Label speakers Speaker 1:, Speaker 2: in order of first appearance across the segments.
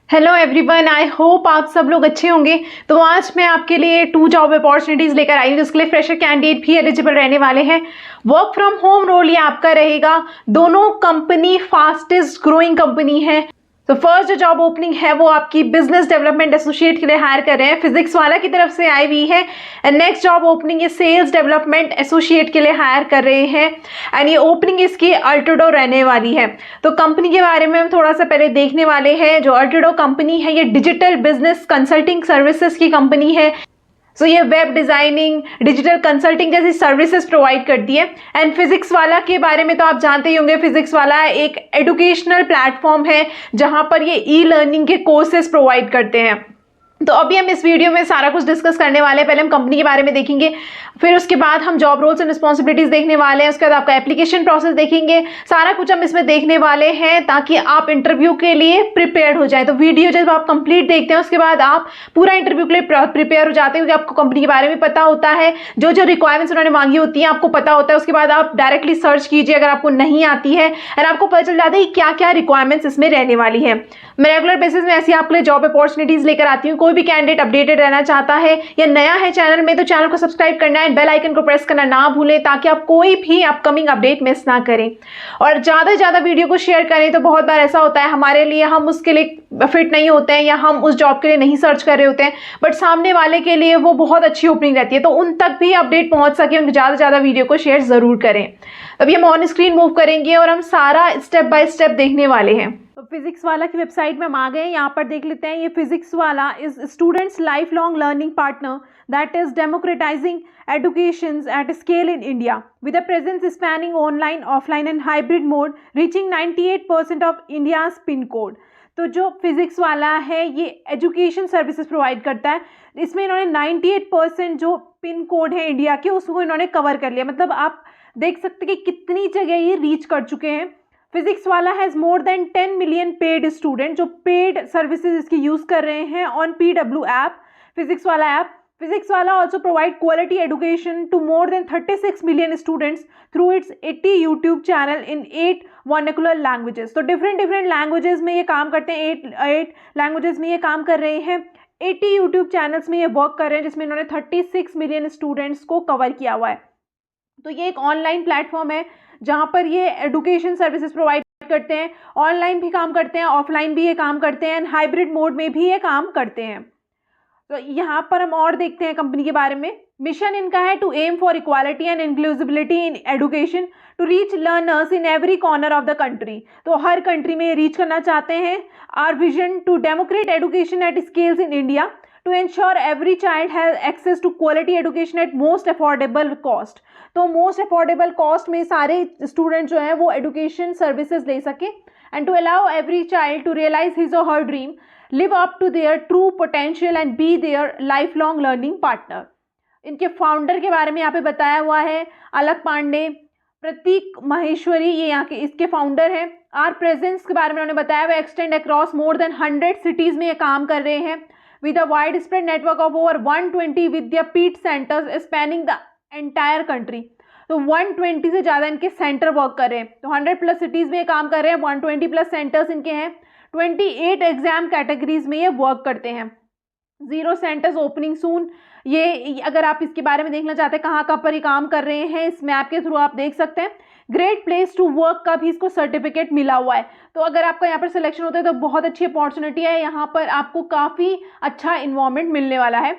Speaker 1: Hello everyone, I hope आप सब लोग अच्छे होंगे। तो आज मैं आपके लिए 2 जॉब अपॉर्चुनिटीज़ लेकर आई हूँ जिसके लिए फ्रेशर कैंडिडेट भी एलिजिबल रहने वाले हैं। वर्क फ्रॉम होम रोल ये आपका रहेगा। दोनों कंपनी फास्टेस्ट ग्रोइंग कंपनी है। तो फर्स्ट जो जॉब ओपनिंग है वो आपकी बिजनेस डेवलपमेंट एसोसिएट के लिए हायर कर रहे हैं, फिजिक्स वाला की तरफ से आई हुई है। एंड नेक्स्ट जॉब ओपनिंग ये सेल्स डेवलपमेंट एसोसिएट के लिए हायर कर रहे हैं एंड ये ओपनिंग इसकी अल्टोडो रहने वाली है। तो कंपनी के बारे में हम थोड़ा सा पहले देखने वाले हैं। जो अल्टोडो कंपनी है ये डिजिटल बिजनेस कंसल्टिंग सर्विसेज की कंपनी है। ये वेब डिजाइनिंग, डिजिटल कंसल्टिंग जैसी सर्विसेज प्रोवाइड करती है। एंड फिजिक्स वाला के बारे में तो आप जानते ही होंगे, फिजिक्स वाला एक एजुकेशनल प्लेटफॉर्म है जहां पर ये ई लर्निंग के कोर्सेज प्रोवाइड करते हैं। तो अभी हम इस वीडियो में सारा कुछ डिस्कस करने वाले हैं। पहले हम कंपनी के बारे में देखेंगे, फिर उसके बाद हम जॉब रोल्स एंड रिस्पॉन्सिबिलिटीज देखने वाले हैं, उसके बाद आपका एप्लीकेशन प्रोसेस देखेंगे। सारा कुछ हम इसमें देखने वाले हैं ताकि आप इंटरव्यू के लिए प्रिपेयर्ड हो जाए। तो वीडियो जब आप कंप्लीट देखते हैं उसके बाद आप पूरा इंटरव्यू के लिए प्रिपेयर हो जाते हैं, क्योंकि आपको कंपनी के बारे में पता होता है, जो जो रिक्वायरमेंट्स उन्होंने मांगी होती हैं आपको पता होता है। उसके बाद आप डायरेक्टली सर्च कीजिए अगर आपको नहीं आती है, और आपको पता चल जाता है कि क्या क्या रिक्वायरमेंट्स इसमें रहने वाली है। मैं रेगुलर बेसिस में ऐसी आपके लिए जॉब अपॉर्चुनिटीज लेकर आती हूँ। कोई भी कैंडिडेट अपडेटेड रहना चाहता है या नया है चैनल में तो चैनल को सब्सक्राइब करना है, बेल आइकन को प्रेस करना ना भूलें ताकि आप कोई भी अपकमिंग अपडेट मिस ना करें। और ज़्यादा से ज़्यादा वीडियो को शेयर करें। तो बहुत बार ऐसा होता है हमारे लिए हम उसके लिए फिट नहीं होते हैं या हम उस जॉब के लिए नहीं सर्च कर रहे होते हैं, बट सामने वाले के लिए वो बहुत अच्छी ओपनिंग रहती है, तो उन तक भी अपडेट पहुंच सके उनको ज़्यादा से ज़्यादा वीडियो को शेयर ज़रूर करें। अभी हम ऑन स्क्रीन मूव करेंगे और हम सारा स्टेप बाय स्टेप देखने वाले हैं। तो फिजिक्स वाला की वेबसाइट में हम आ गए, यहाँ पर देख लेते हैं। ये फिजिक्स वाला is students lifelong learning partner that is democratising education at scale in India with a presence spanning online, offline and hybrid mode, reaching 98% of India's PIN code। तो जो फिजिक्स वाला है ये एजुकेशन सर्विसेज प्रोवाइड करता है। इसमें इन्होंने 98% जो पिन कोड है इंडिया के उसको इन्होंने कवर कर लिया। मतलब आप देख सकते हैं कि कितनी जगह ये रीच कर चुके हैं। फिजिक्स वाला has more than 10 million paid student जो पेड सर्विसेज इसकी यूज़ कर रहे हैं ऑन PW ऐप, फिजिक्स वाला app. Physics Wala also provide quality education to more than 36 million students through its 80 YouTube channel in 8 vernacular languages। तो different languages में ये काम करते हैं, 8 languages में ये काम कर रहे हैं, 80 YouTube channels में ये वर्क कर रहे हैं जिसमें इन्होंने 36 मिलियन स्टूडेंट्स को कवर किया हुआ है। तो ये एक ऑनलाइन प्लेटफॉर्म है जहाँ पर ये एजुकेशन सर्विसेज प्रोवाइड करते हैं, ऑनलाइन भी काम करते हैं, ऑफलाइन भी ये काम करते हैं, एंड हाइब्रिड मोड में भी ये काम करते हैं। तो यहाँ पर हम और देखते हैं कंपनी के बारे में। मिशन इनका है to aim for equality and inclusivity in education to reach learners in every corner of the country. तो हर कंट्री में रीच करना चाहते हैं। Our vision to democrat education at scales in India to ensure every child has access to quality education at most affordable cost. तो most affordable cost में सारे student जो हैं वो एजुकेशन सर्विसेज ले सके, and to allow every child to realise his और her dream, live up to their true potential and be their lifelong learning partner। इनके फाउंडर के बारे में यहाँ पे बताया हुआ है, अलक पांडे, प्रतीक माहेश्वरी, ये यहाँ के इसके फाउंडर हैं। आर प्रेजेंस के बारे में उन्होंने बताया हुआ extend across more than 100 cities में ये काम कर रहे हैं with a wide spread network of over 120 Vidyapeeth centres spanning the entire country. तो 120 से ज़्यादा इनके सेंटर वर्क कर रहे हैं। तो 100+ सिटीज़ में ये काम कर रहे हैं, 120+ सेंटर्स इनके हैं, 28 एग्जाम कैटेगरीज में ये वर्क करते हैं। 0 सेंटर्स ओपनिंग सून। ये अगर आप इसके बारे में देखना चाहते हैं कहाँ कहाँ पर ये काम कर रहे हैं, इस मैप के थ्रू आप देख सकते हैं। ग्रेट प्लेस टू वर्क का भी इसको सर्टिफिकेट मिला हुआ है। तो अगर आपका यहाँ पर सिलेक्शन होता है तो बहुत अच्छी अपॉर्चुनिटी है, यहाँ पर आपको काफ़ी अच्छा इन्वायरमेंट मिलने वाला है।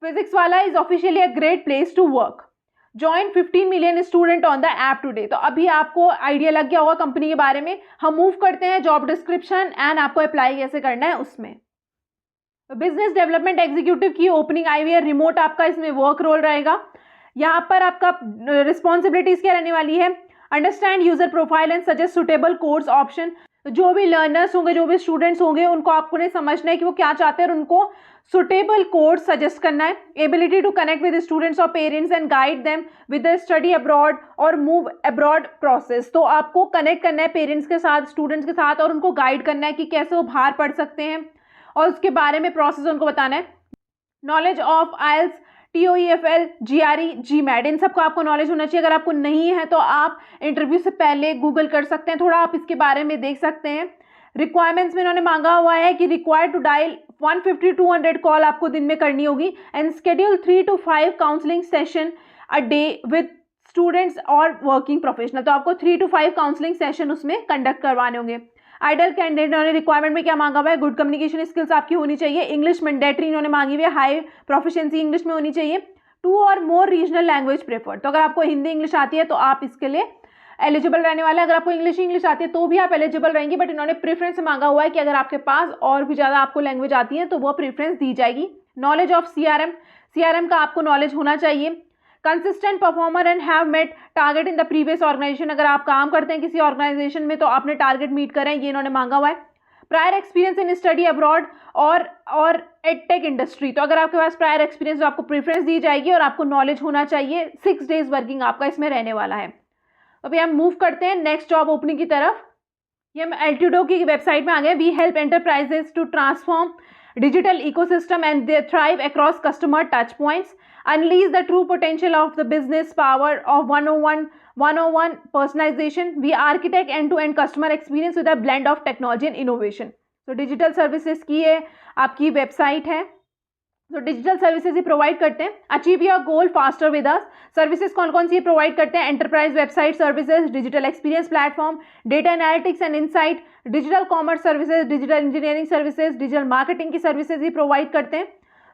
Speaker 1: फिजिक्स वाला is officially a great place to work. Join 15 million student on the app today. तो अभी आपको आइडिया लग गया होगा कंपनी के बारे में। हम मूव करते हैं जॉब डिस्क्रिप्शन एंड आपको अप्लाई कैसे करना है उसमें। तो बिजनेस डेवलपमेंट एग्जीक्यूटिव की ओपनिंग आई हुई है, रिमोट आपका इसमें वर्क रोल रहेगा। यहाँ पर आपका रिस्पॉन्सिबिलिटीज क्या रहने वाली है, understand user profile and suggest suitable course option. तो जो भी लर्नर्स होंगे, जो भी स्टूडेंट्स होंगे, उनको आपको ने समझना है कि वो क्या चाहते हैं और उनको सुटेबल कोर्स सजेस्ट करना है। Ability to connect with students और parents and guide them with the study abroad और मूव अब्रॉड प्रोसेस। तो आपको कनेक्ट करना है पेरेंट्स के साथ, स्टूडेंट्स के साथ, और उनको गाइड करना है कि कैसे वो बाहर पढ़ सकते हैं और उसके बारे में प्रोसेस उनको बताना है। Knowledge of IELTS, TOEFL, GRE, GMAT, इन सबका आपको नॉलेज होना चाहिए। अगर आपको नहीं है तो आप इंटरव्यू से पहले गूगल कर सकते हैं, थोड़ा आप इसके बारे में देख सकते हैं। रिक्वायरमेंट्स में इन्होंने मांगा हुआ है कि रिक्वायर्ड टू डायल 150-200 कॉल आपको दिन में करनी होगी and schedule 3 to 5 counselling session a day with students और वर्किंग प्रोफेशनल। तो आपको 3 to 5 काउंसलिंग सेशन उसमें कंडक्ट करवाने होंगे। आइडल कैंडिडेट इन्होंने रिक्वायरमेंट में क्या मांगा हुआ है, गुड कम्युनिकेशन स्किल्स आपकी होनी चाहिए, इंग्लिश मैंडेटरी इन्होंने मांगी हुई है, हाई प्रोफिशिएंसी इंग्लिश में होनी चाहिए, 2 और मोर रीजनल लैंग्वेज प्रेफर्ड। तो अगर आपको हिंदी इंग्लिश आती है तो आप इसके लिए एलिजिबल रहने वाले हैं, अगर आपको इंग्लिश आती है तो भी आप एलिजिबल रहेंगे, बट इन्होंने प्रेफरेंस मांगा हुआ है कि अगर आपके पास और भी ज़्यादा आपको लैंग्वेज आती है तो वो प्रेफरेंस दी जाएगी। नॉलेज ऑफ सीआरएम का आपको नॉलेज होना चाहिए। Consistent performer and have met target in the previous organisation, अगर आप काम करते हैं किसी ऑर्गेनाइजेशन में तो आपने टारगेट मीट करें, ये इन्होंने मांगा हुआ है। Prior experience in study abroad और एडटेक इंडस्ट्री, तो अगर आपके पास प्रायर एक्सपीरियंस तो आपको प्रेफरेंस दी जाएगी और आपको नॉलेज होना चाहिए। 6 days वर्किंग आपका इसमें रहने वाला है। अभी हम मूव करते हैं नेक्स्ट जॉब ओपनिंग की तरफ। ये हम एल्टिडो की वेबसाइट में आ गए। We help enterprises to transform digital ecosystem and they thrive across customer touch points, unleash the true potential of the business power of 101 personalization. We architect end-to-end customer experience with a blend of technology and innovation. So digital services की ये आपकी website है। तो digital services ही provide करते हैं। Achieve your goal faster with us. Services कौन कौन सी provide करते हैं, enterprise website services, digital experience platform, data analytics and insight, digital commerce services, digital engineering services, digital marketing की सर्विसेज ही provide करते हैं।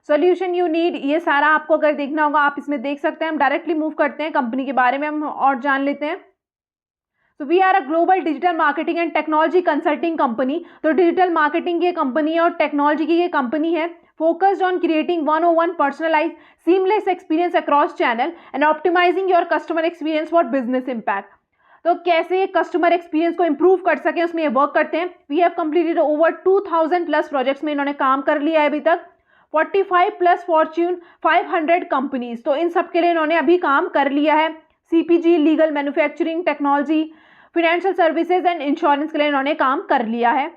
Speaker 1: Solution you need, ये सारा आपको अगर देखना होगा आप इसमें देख सकते हैं। हम डायरेक्टली मूव करते हैं, कंपनी के बारे में हम और जान लेते हैं। तो we are a global digital marketing and technology consulting company. तो डिजिटल मार्केटिंग की कंपनी है और टेक्नोलॉजी की ये कंपनी है। Focused on creating 101 personalised seamless experience across channel and optimising your customer experience for business impact. तो कैसे customer experience को इंप्रूव कर सकें उसमें ये वर्क करते हैं। We have completed over 2000+ projects में इन्होंने काम कर लिया है अभी तक। 45+ फॉर्च्यून 500 कंपनीज, तो इन सब के लिए इन्होंने अभी काम कर लिया है। CPG, legal, manufacturing, technology, financial services and insurance के लिए इन्होंने काम कर लिया है।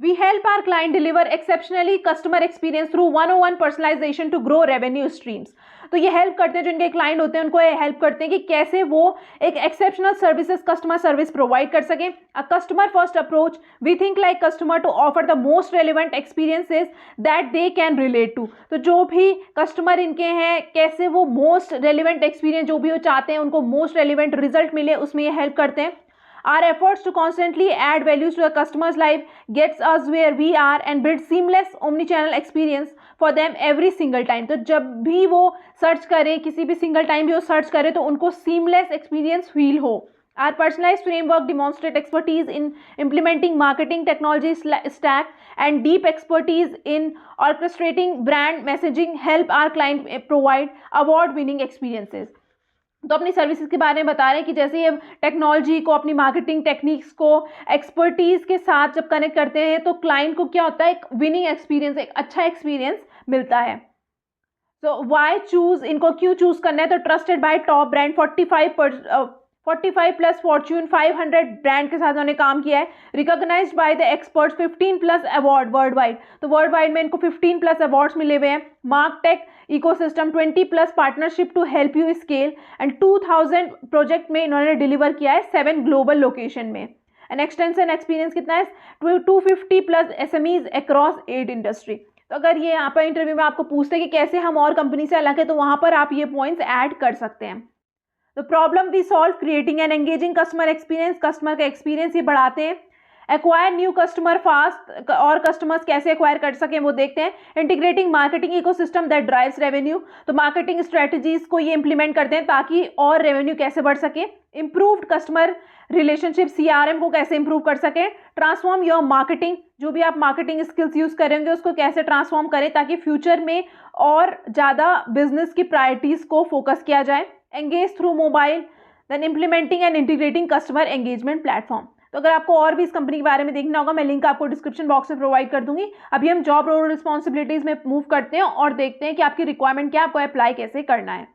Speaker 1: We help our client deliver exceptionally customer experience through 101 personalization to grow revenue streams. तो ये हेल्प करते हैं, जो इनके क्लाइंट होते हैं उनको ये हेल्प करते हैं कि कैसे वो एक exceptional services customer service provide कर सकें। A customer first approach, we think like customer to offer the most relevant experiences that they can relate to. तो जो भी कस्टमर इनके हैं कैसे वो मोस्ट रेलिवेंट एक्सपीरियंस जो भी वो चाहते हैं उनको मोस्ट रेलिवेंट रिजल्ट मिले, उसमें ये हेल्प करते हैं। Our efforts to constantly add values to the customer's life gets us where we are and build seamless omni-channel experience for them every single time. तो जब भी वो सर्च करें, किसी भी सिंगल टाइम भी वो सर्च करें तो उनको seamless experience feel हो। Our personalized framework demonstrate expertise in implementing marketing technology stack and deep expertise in orchestrating brand messaging help our client provide award-winning experiences. तो अपनी सर्विसेज के बारे में बता रहे हैं कि जैसे ये टेक्नोलॉजी को अपनी मार्केटिंग टेक्निक्स को एक्सपर्टीज के साथ जब कनेक्ट करते हैं तो क्लाइंट को क्या होता है, एक विनिंग एक्सपीरियंस, एक अच्छा एक्सपीरियंस मिलता है। तो वाई चूज, इनको क्यों चूज करना है, तो trusted by top brand 45+ Fortune 500 brand के साथ उन्होंने काम किया है। Recognised by the experts 15+ award worldwide, तो वर्ल्ड वाइड में इनको 15+ अवार्ड्स मिले हुए हैं। Martech ecosystem 20+ partnership to help you scale and 2000 project में इन्होंने डिलीवर किया है 7 ग्लोबल लोकेशन में। एंड एक्सटेंशन एक्सपीरियंस कितना है, 250+ SMEs अक्रॉस 8 इंडस्ट्री। तो अगर ये यहाँ पर इंटरव्यू में आपको पूछते हैं कि कैसे हम और कंपनी से अलग है तो वहाँ पर आप ये पॉइंट्स ऐड कर सकते हैं। तो problem we solve, creating and engaging customer experience, customer का एक्सपीरियंस ये बढ़ाते हैं। एक्वायर न्यू कस्टमर फास्ट, और कस्टमर्स कैसे एक्वायर कर सकें वो देखते हैं। Integrating marketing ecosystem that drives revenue, तो मार्केटिंग स्ट्रेटजीज को ये इंप्लीमेंट करते हैं ताकि और रेवेन्यू कैसे बढ़ सके। इंप्रूव्ड कस्टमर रिलेशनशिप, CRM को कैसे इंप्रूव कर सकें। ट्रांसफॉर्म योर मार्केटिंग, जो भी आप मार्केटिंग स्किल्स यूज करेंगे उसको कैसे ट्रांसफॉर्म करें ताकि फ्यूचर में और ज़्यादा बिजनेस की प्रायोरिटीज़ को फोकस किया जाए। Engage through mobile, then implementing and integrating customer engagement platform. तो अगर आपको और भी इस कंपनी के बारे में देखना होगा मैं लिंक आपको डिस्क्रिप्शन बॉक्स में प्रोवाइड कर दूंगी। अभी हम जॉब रोल रिस्पॉन्सिबिलिटीज में मूव करते हैं और देखते हैं कि आपकी रिक्वायरमेंट क्या, आपको अप्लाई कैसे करना है।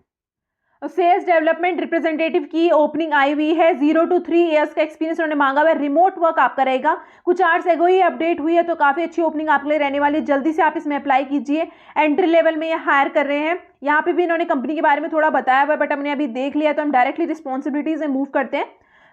Speaker 1: सेल्स डेवलपमेंट रिप्रेजेंटेटिव की ओपनिंग आई हुई है। 0 to 3 ईयर्स का एक्सपीरियंस उन्होंने मांगा हुआ है। रिमोट वर्क आपका रहेगा, कुछ आवर्स एगो ही अपडेट हुई है तो काफ़ी अच्छी ओपनिंग आपके लिए रहने वाली है। जल्दी से आप इसमें अप्लाई कीजिए। एंट्री लेवल में ये हायर कर रहे हैं। यहाँ पे भी इन्होंने कंपनी के बारे में थोड़ा बताया हुआ है बट हमने अभी देख लिया तो हम डायरेक्टली रिस्पॉन्सिबिलिटीज में मूव करते हैं।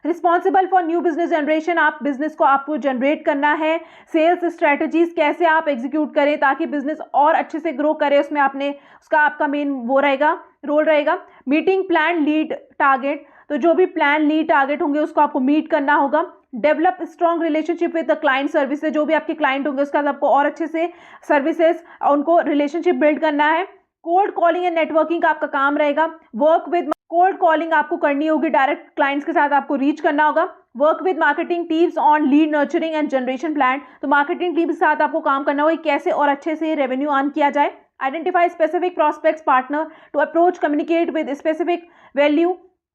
Speaker 1: Responsible for new business generation, आप बिजनेस को आपको जनरेट करना है। सेल्स स्ट्रेटजीज कैसे आप एग्जीक्यूट करें ताकि बिजनेस और अच्छे से ग्रो करे, उसमें उसका आपका मेन वो रहेगा, रोल रहेगा। मीटिंग प्लान लीड टारगेट, तो जो भी प्लान लीड टारगेट होंगे उसको आपको मीट करना होगा। Develop strong relationship with the client services, जो भी आपके क्लाइंट होंगे उसका आपको और अच्छे से सर्विसेज उनको रिलेशनशिप बिल्ड करना है। कोल्ड कॉलिंग एंड नेटवर्किंग का आपका काम रहेगा। वर्क विद कोल्ड कॉलिंग आपको करनी होगी, डायरेक्ट क्लाइंट्स के साथ आपको रीच करना होगा। Work with marketing teams on lead nurturing and generation plan, तो मार्केटिंग टीम के साथ आपको काम करना होगा कैसे और अच्छे से रेवेन्यू अर्न किया जाए। Identify specific prospects partner to approach communicate with specific value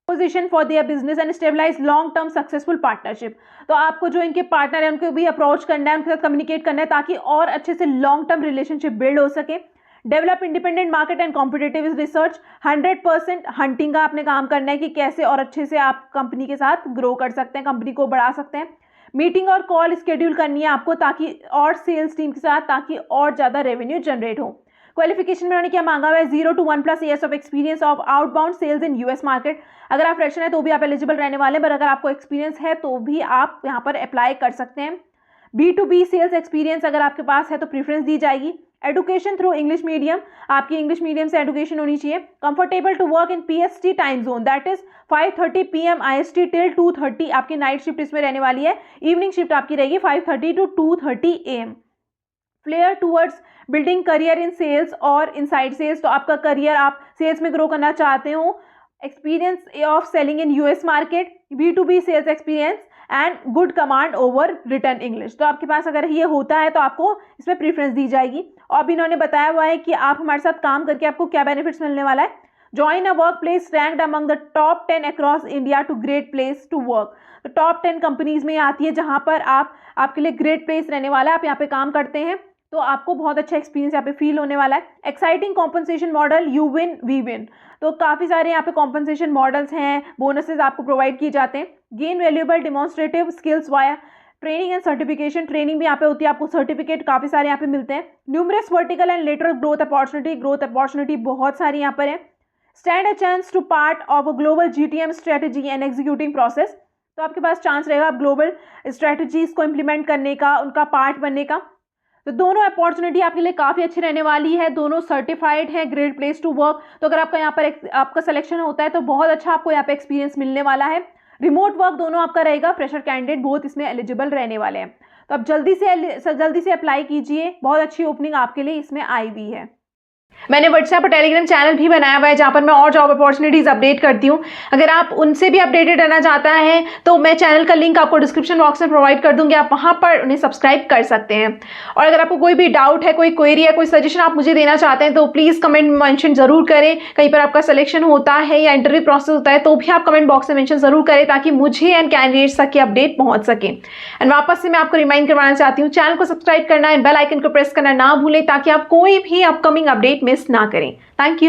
Speaker 1: position for their business and stabilise long term successful partnership, तो आपको जो इनके पार्टनर है उनको भी अप्रोच करना है, उनके साथ कम्युनिकेट करना है ताकि और अच्छे से लॉन्ग टर्म रिलेशनशिप बिल्ड हो सके। Develop independent market and competitive research, 100% hunting का आपने काम करना है कि कैसे और अच्छे से आप कंपनी के साथ ग्रो कर सकते हैं, कंपनी को बढ़ा सकते हैं। मीटिंग और कॉल स्केड्यूल करनी है आपको ताकि और सेल्स टीम के साथ ताकि और ज़्यादा रेवेन्यू जनरेट हो। क्वालिफिकेशन में उन्होंने क्या मांगा हुआ है, 0 to 1+ years of experience of outbound sales in US market. अगर आप फ्रेशर हैं तो भी आप एलिजिबल रहने वाले हैं, पर अगर आपको एक्सपीरियंस है तो भी आप यहाँ पर अप्लाई कर सकते हैं। B2B सेल्स एक्सपीरियंस अगर आपके पास है तो प्रीफरेंस दी जाएगी। एडुकेशन थ्रू इंग्लिश मीडियम, आपकी इंग्लिश मीडियम से एडुकेशन होनी चाहिए। Comfortable to work in PST time zone, that is 5:30 PM IST till 2:30, आपकी नाइट शिफ्ट इसमें रहने वाली है। इवनिंग शिफ्ट आपकी रहेगी 5:30 to 2:30 AM। Flair towards building career in sales और इनसाइड सेल्स, तो आपका करियर आप सेल्स में ग्रो करना चाहते हो। Experience of selling in US market, B2B sales experience and good command over return English, तो आपके पास अगर ये होता है तो आपको इसमें प्रीफरेंस दी जाएगी। और भी इन्होंने बताया हुआ है कि आप हमारे साथ काम करके आपको क्या बेनिफिट्स मिलने वाला है। Join a work place ranked among the top 10 across India to great place to work, तो टॉप 10 कंपनीज में आती है जहां पर आपके लिए ग्रेट प्लेस रहने वाला है, आप यहाँ पे काम करते हैं तो आपको बहुत अच्छा एक्सपीरियंस यहाँ पे फील होने वाला है। Exciting compensation model, you win we win, तो काफ़ी सारे यहाँ पे कॉम्पनसेशन मॉडल्स हैं, बोनसेस आपको प्रोवाइड किए जाते हैं। Gain valuable demonstrative skills via training and certification, training भी यहाँ पे होती है, आपको सर्टिफिकेट काफ़ी सारे यहाँ पे मिलते हैं। Numerous vertical and lateral growth opportunity बहुत सारी यहाँ पर है। Stand a chance to part of a global GTM strategy and executing process, तो आपके पास चांस रहेगा ग्लोबल स्ट्रेटजीज को इम्प्लीमेंट करने का, उनका पार्ट बनने का। तो दोनों अपॉर्चुनिटी आपके लिए काफ़ी अच्छी रहने वाली है, दोनों सर्टिफाइड है ग्रेट प्लेस टू वर्क, तो अगर आपका यहाँ पर आपका सिलेक्शन होता है तो बहुत अच्छा आपको यहाँ पे एक्सपीरियंस मिलने वाला है। रिमोट वर्क दोनों आपका रहेगा, फ्रेशर कैंडिडेट बहुत इसमें एलिजिबल रहने वाले हैं, तो आप जल्दी से अप्लाई कीजिए, बहुत अच्छी ओपनिंग आपके लिए इसमें आई हुई है। मैंने व्हाट्सएप और टेलीग्राम चैनल भी बनाया हुआ है जहाँ पर मैं और जॉब अपॉर्चुनिटीज़ अपडेट करती हूँ, अगर आप उनसे भी अपडेटेड रहना चाहता है तो मैं चैनल का लिंक आपको डिस्क्रिप्शन बॉक्स में प्रोवाइड कर दूंगी, आप वहाँ पर उन्हें सब्सक्राइब कर सकते हैं। और अगर आपको कोई भी डाउट है, कोई क्वेरी है, कोई सजेशन आप मुझे देना चाहते हैं तो प्लीज़ कमेंट में मेंशन ज़रूर करें। कहीं पर आपका सिलेक्शन होता है या इंटरव्यू प्रोसेस होता है तो भी आप कमेंट बॉक्स में मेंशन ज़रूर करें ताकि मुझे एंड कैंडिडेट्स तक की अपडेट पहुँच सके। एंड वापस से मैं आपको रिमाइंड करवाना चाहती हूँ, चैनल को सब्सक्राइब करना एंड बेल आइकन को प्रेस करना ना भूलें ताकि आप कोई भी अपकमिंग अपडेट मिस ना करें। Thank you.